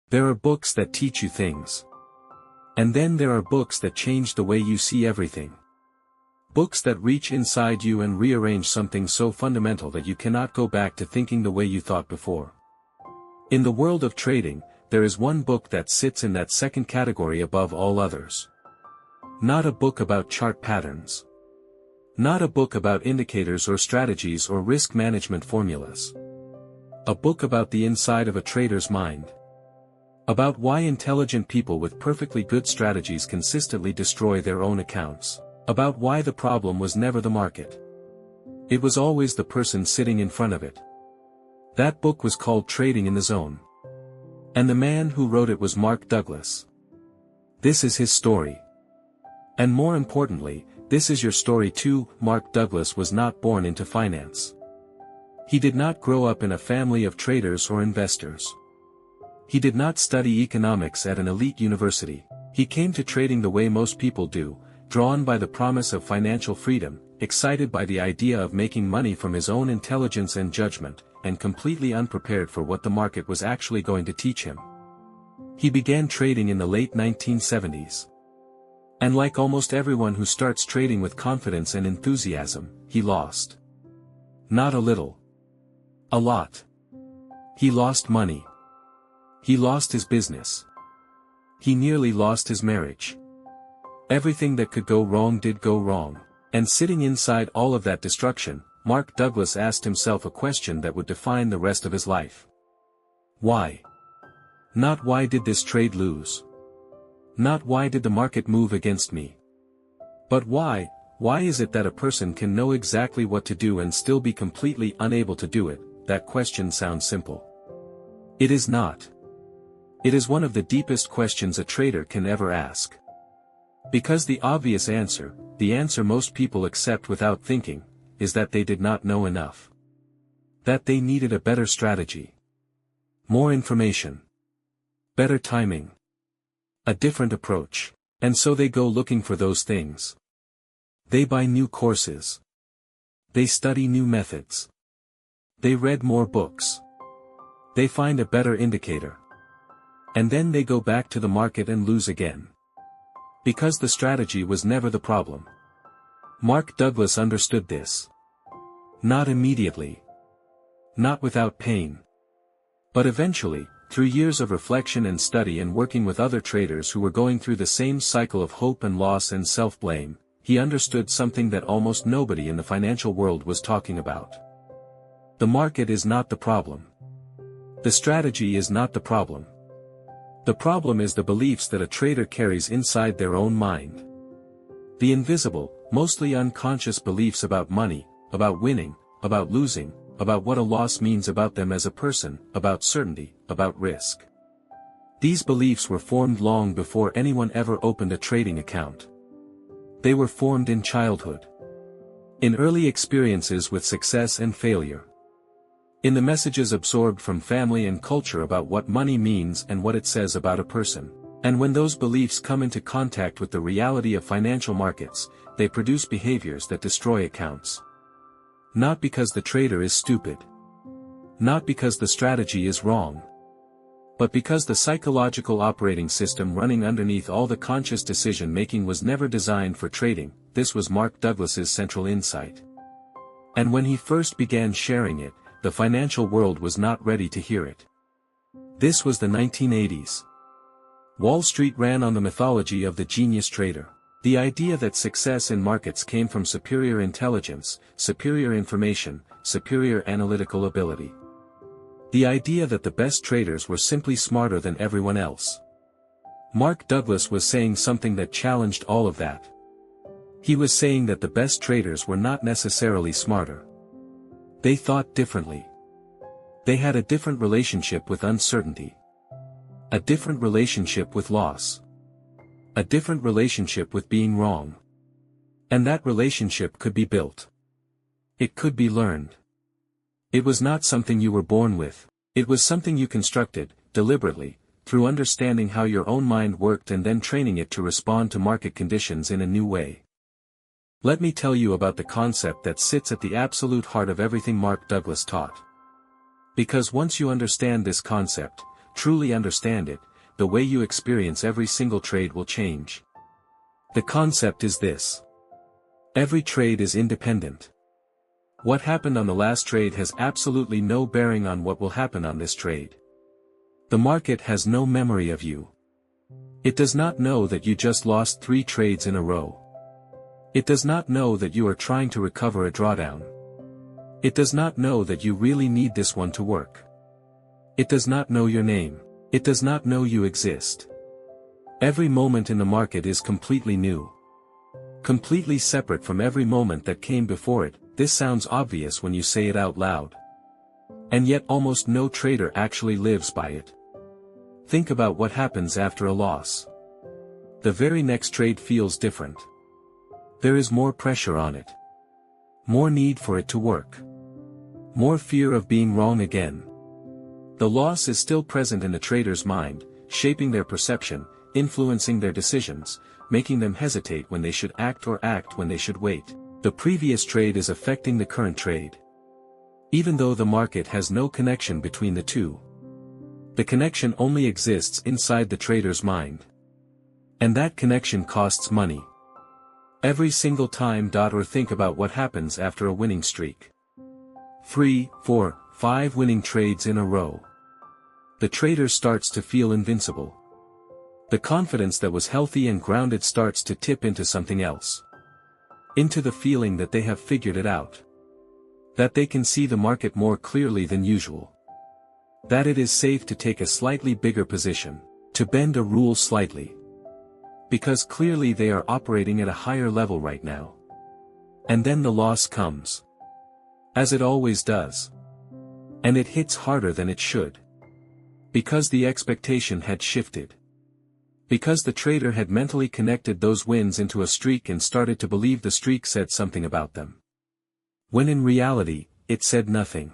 There are books that teach you things. And then there are books that change the way you see everything. Books that reach inside you and rearrange something so fundamental that you cannot go back to thinking the way you thought before. In the world of trading, there is one book that sits in that second category above all others. Not a book about chart patterns. Not a book about indicators or strategies or risk management formulas. A book about the inside of a trader's mind. About why intelligent people with perfectly good strategies consistently destroy their own accounts. About why the problem was never the market. It was always the person sitting in front of it. That book was called Trading in the Zone. And the man who wrote it was Mark Douglas. This is his story. And more importantly, this is your story too. Mark Douglas was not born into finance. He did not grow up in a family of traders or investors. He did not study economics at an elite university. He came to trading the way most people do, drawn by the promise of financial freedom, excited by the idea of making money from his own intelligence and judgment, and completely unprepared for what the market was actually going to teach him. He began trading in the late 1970s. And like almost everyone who starts trading with confidence and enthusiasm, he lost. Not a little. A lot. He lost money. He lost his business. He nearly lost his marriage. Everything that could go wrong did go wrong. And sitting inside all of that destruction, Mark Douglas asked himself a question that would define the rest of his life. Why? Not why did this trade lose? Not why did the market move against me? But why is it that a person can know exactly what to do and still be completely unable to do it? That question sounds simple. It is not. It is one of the deepest questions a trader can ever ask. Because the obvious answer, the answer most people accept without thinking, is that they did not know enough. That they needed a better strategy. More information. Better timing. A different approach. And so they go looking for those things. They buy new courses. They study new methods. They read more books. They find a better indicator. And then they go back to the market and lose again. Because the strategy was never the problem. Mark Douglas understood this. Not immediately. Not without pain. But eventually, through years of reflection and study and working with other traders who were going through the same cycle of hope and loss and self-blame, he understood something that almost nobody in the financial world was talking about. The market is not the problem. The strategy is not the problem. The problem is the beliefs that a trader carries inside their own mind. The invisible, mostly unconscious beliefs about money, about winning, about losing, about what a loss means about them as a person, about certainty, about risk. These beliefs were formed long before anyone ever opened a trading account. They were formed in childhood. In early experiences with success and failure. In the messages absorbed from family and culture about what money means and what it says about a person. And when those beliefs come into contact with the reality of financial markets, they produce behaviors that destroy accounts. Not because the trader is stupid. Not because the strategy is wrong. But because the psychological operating system running underneath all the conscious decision-making was never designed for trading. This was Mark Douglas's central insight. And when he first began sharing it, the financial world was not ready to hear it. This was the 1980s. Wall Street ran on the mythology of the genius trader. The idea that success in markets came from superior intelligence, superior information, superior analytical ability. The idea that the best traders were simply smarter than everyone else. Mark Douglas was saying something that challenged all of that. He was saying that the best traders were not necessarily smarter. They thought differently. They had a different relationship with uncertainty. A different relationship with loss. A different relationship with being wrong. And that relationship could be built. It could be learned. It was not something you were born with. It was something you constructed, deliberately, through understanding how your own mind worked and then training it to respond to market conditions in a new way. Let me tell you about the concept that sits at the absolute heart of everything Mark Douglas taught. Because once you understand this concept, truly understand it, the way you experience every single trade will change. The concept is this. Every trade is independent. What happened on the last trade has absolutely no bearing on what will happen on this trade. The market has no memory of you. It does not know that you just lost 3 trades in a row. It does not know that you are trying to recover a drawdown. It does not know that you really need this one to work. It does not know your name. It does not know you exist. Every moment in the market is completely new. Completely separate from every moment that came before it. This sounds obvious when you say it out loud. And yet almost no trader actually lives by it. Think about what happens after a loss. The very next trade feels different. There is more pressure on it. More need for it to work. More fear of being wrong again. The loss is still present in the trader's mind, shaping their perception, influencing their decisions, making them hesitate when they should act or act when they should wait. The previous trade is affecting the current trade. Even though the market has no connection between the two. The connection only exists inside the trader's mind. And that connection costs money. Every single time. Or think about what happens after a winning streak. 3, 4, 5 winning trades in a row. The trader starts to feel invincible. The confidence that was healthy and grounded starts to tip into something else. Into the feeling that they have figured it out. That they can see the market more clearly than usual. That it is safe to take a slightly bigger position, to bend a rule slightly. Because clearly they are operating at a higher level right now. And then the loss comes. As it always does. And it hits harder than it should. Because the expectation had shifted. Because the trader had mentally connected those wins into a streak and started to believe the streak said something about them. When in reality, it said nothing.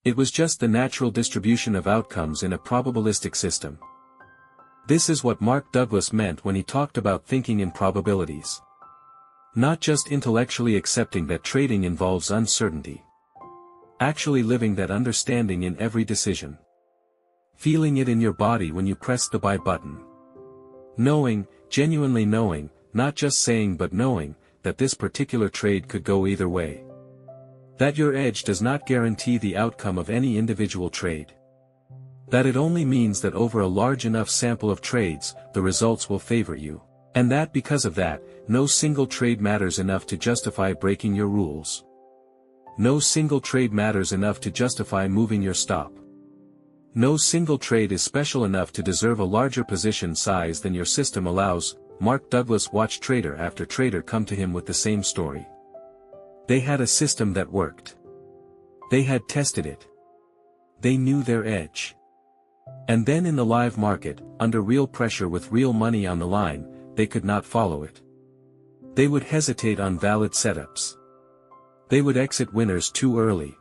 It was just the natural distribution of outcomes in a probabilistic system. This is what Mark Douglas meant when he talked about thinking in probabilities. Not just intellectually accepting that trading involves uncertainty. Actually living that understanding in every decision. Feeling it in your body when you press the buy button. Knowing, genuinely knowing, not just saying but knowing, that this particular trade could go either way. That your edge does not guarantee the outcome of any individual trade. That it only means that over a large enough sample of trades, the results will favor you. And that because of that, no single trade matters enough to justify breaking your rules. No single trade matters enough to justify moving your stop. No single trade is special enough to deserve a larger position size than your system allows. Mark Douglas watched trader after trader come to him with the same story. They had a system that worked. They had tested it. They knew their edge. And then in the live market, under real pressure with real money on the line, they could not follow it. They would hesitate on valid setups. They would exit winners too early.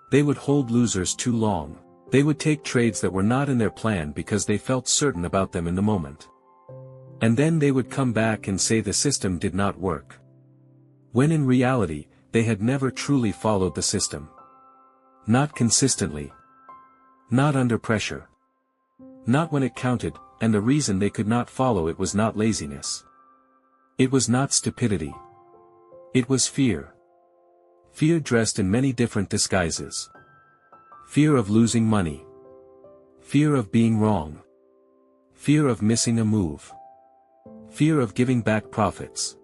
They would hold losers too long. They would take trades that were not in their plan because they felt certain about them in the moment. And then they would come back and say the system did not work. When in reality, they had never truly followed the system. Not consistently. Not under pressure. Not when it counted, and the reason they could not follow it was not laziness. It was not stupidity. It was fear. Fear dressed in many different disguises. Fear of losing money. Fear of being wrong. Fear of missing a move. Fear of giving back profits.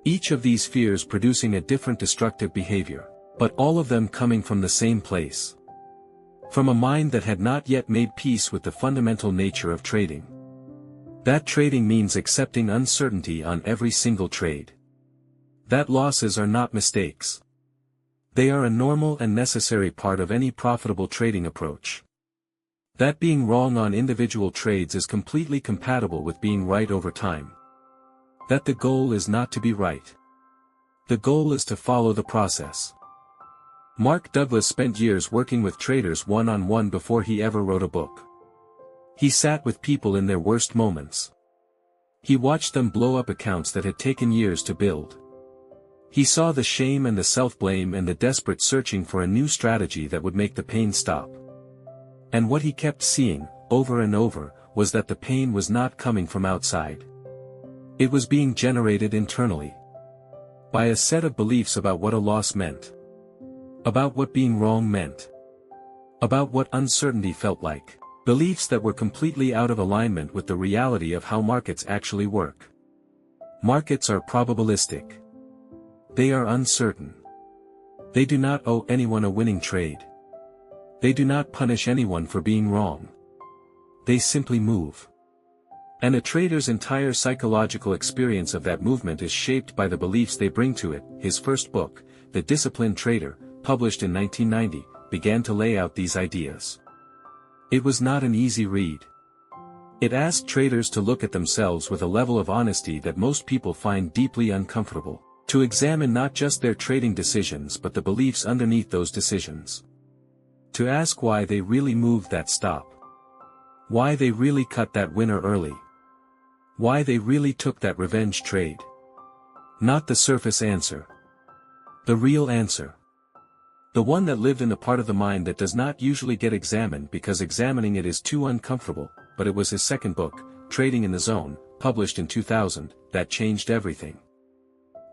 Each of these fears producing a different destructive behavior, but all of them coming from the same place. From a mind that had not yet made peace with the fundamental nature of trading. That trading means accepting uncertainty on every single trade. That losses are not mistakes. They are a normal and necessary part of any profitable trading approach. That being wrong on individual trades is completely compatible with being right over time. That the goal is not to be right. The goal is to follow the process. Mark Douglas spent years working with traders one-on-one before he ever wrote a book. He sat with people in their worst moments. He watched them blow up accounts that had taken years to build. He saw the shame and the self-blame and the desperate searching for a new strategy that would make the pain stop. And what he kept seeing, over and over, was that the pain was not coming from outside. It was being generated internally. By a set of beliefs about what a loss meant. About what being wrong meant. About what uncertainty felt like. Beliefs that were completely out of alignment with the reality of how markets actually work. Markets are probabilistic. They are uncertain. They do not owe anyone a winning trade. They do not punish anyone for being wrong. They simply move. And a trader's entire psychological experience of that movement is shaped by the beliefs they bring to it. His first book, The Disciplined Trader, published in 1990, began to lay out these ideas. It was not an easy read. It asked traders to look at themselves with a level of honesty that most people find deeply uncomfortable, to examine not just their trading decisions but the beliefs underneath those decisions. To ask why they really moved that stop. Why they really cut that winner early. Why they really took that revenge trade. Not the surface answer. The real answer. The one that lived in the part of the mind that does not usually get examined because examining it is too uncomfortable, but it was his second book, Trading in the Zone, published in 2000, that changed everything.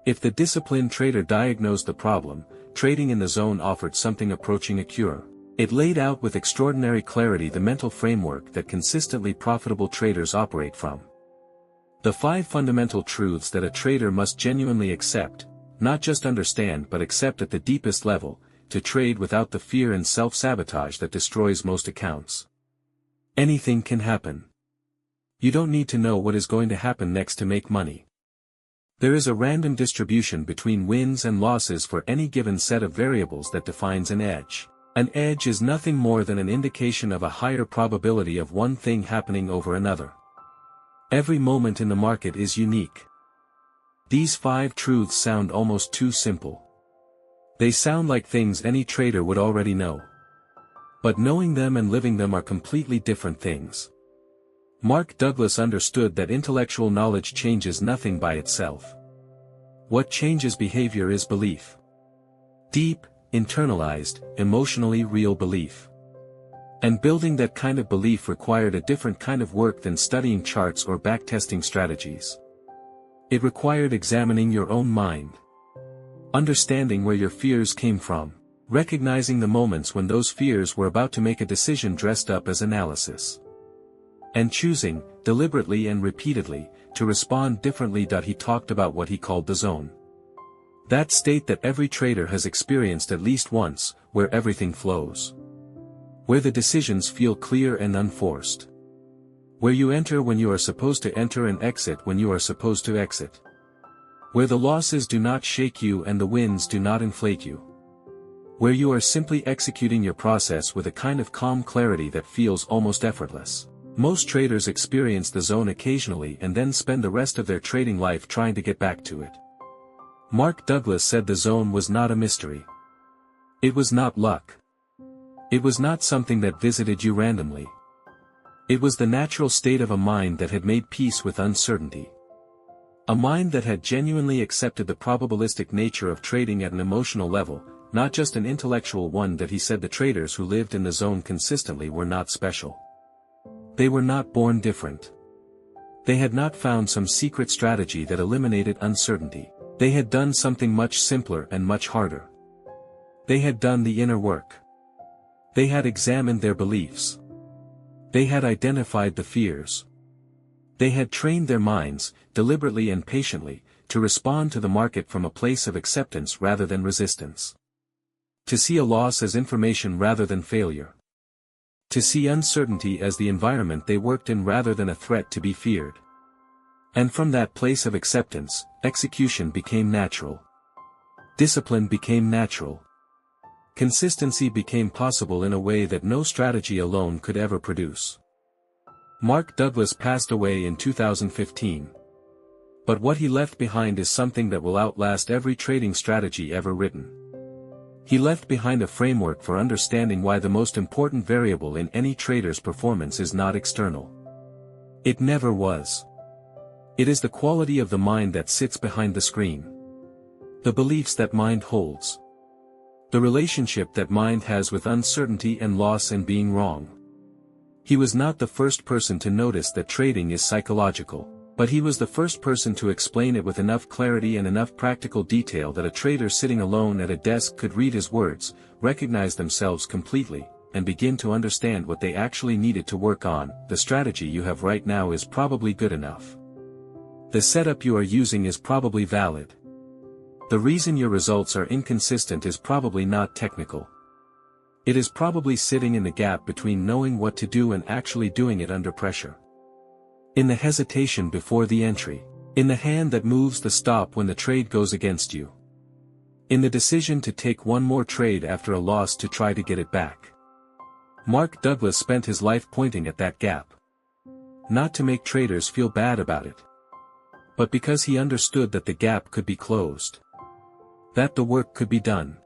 If The Disciplined Trader diagnosed the problem, Trading in the Zone offered something approaching a cure. It laid out with extraordinary clarity the mental framework that consistently profitable traders operate from. The 5 fundamental truths that a trader must genuinely accept, not just understand but accept at the deepest level, to trade without the fear and self-sabotage that destroys most accounts. Anything can happen. You don't need to know what is going to happen next to make money. There is a random distribution between wins and losses for any given set of variables that defines an edge. An edge is nothing more than an indication of a higher probability of one thing happening over another. Every moment in the market is unique. These 5 truths sound almost too simple. They sound like things any trader would already know. But knowing them and living them are completely different things. Mark Douglas understood that intellectual knowledge changes nothing by itself. What changes behavior is belief. Deep, internalized, emotionally real belief. And building that kind of belief required a different kind of work than studying charts or backtesting strategies. It required examining your own mind. Understanding where your fears came from. Recognizing the moments when those fears were about to make a decision dressed up as analysis. And choosing, deliberately and repeatedly, to respond differently. He talked about what he called the zone. That state that every trader has experienced at least once, where everything flows. Where the decisions feel clear and unforced. Where you enter when you are supposed to enter and exit when you are supposed to exit. Where the losses do not shake you and the wins do not inflate you. Where you are simply executing your process with a kind of calm clarity that feels almost effortless. Most traders experience the zone occasionally and then spend the rest of their trading life trying to get back to it. Mark Douglas said the zone was not a mystery. It was not luck. It was not something that visited you randomly. It was the natural state of a mind that had made peace with uncertainty. A mind that had genuinely accepted the probabilistic nature of trading at an emotional level, not just an intellectual one. He said the traders who lived in the zone consistently were not special. They were not born different. They had not found some secret strategy that eliminated uncertainty. They had done something much simpler and much harder. They had done the inner work. They had examined their beliefs. They had identified the fears. They had trained their minds, deliberately and patiently, to respond to the market from a place of acceptance rather than resistance. To see a loss as information rather than failure. To see uncertainty as the environment they worked in rather than a threat to be feared. And from that place of acceptance, execution became natural. Discipline became natural. Consistency became possible in a way that no strategy alone could ever produce. Mark Douglas passed away in 2015. But what he left behind is something that will outlast every trading strategy ever written. He left behind a framework for understanding why the most important variable in any trader's performance is not external. It never was. It is the quality of the mind that sits behind the screen. The beliefs that mind holds. The relationship that mind has with uncertainty and loss and being wrong. He was not the first person to notice that trading is psychological, but he was the first person to explain it with enough clarity and enough practical detail that a trader sitting alone at a desk could read his words, recognize themselves completely, and begin to understand what they actually needed to work on. The strategy you have right now is probably good enough. The setup you are using is probably valid. The reason your results are inconsistent is probably not technical. It is probably sitting in the gap between knowing what to do and actually doing it under pressure. In the hesitation before the entry. In the hand that moves the stop when the trade goes against you. In the decision to take one more trade after a loss to try to get it back. Mark Douglas spent his life pointing at that gap. Not to make traders feel bad about it, but because he understood that the gap could be closed. That the work could be done.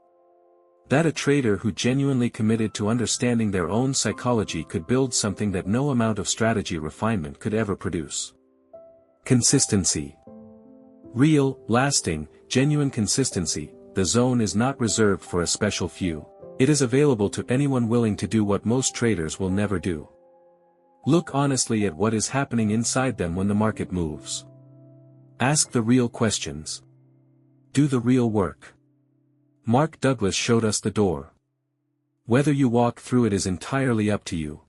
That a trader who genuinely committed to understanding their own psychology could build something that no amount of strategy refinement could ever produce. Consistency. Real, lasting, genuine consistency. The zone is not reserved for a special few. It is available to anyone willing to do what most traders will never do. Look honestly at what is happening inside them when the market moves. Ask the real questions. Do the real work. Mark Douglas showed us the door. Whether you walk through it is entirely up to you.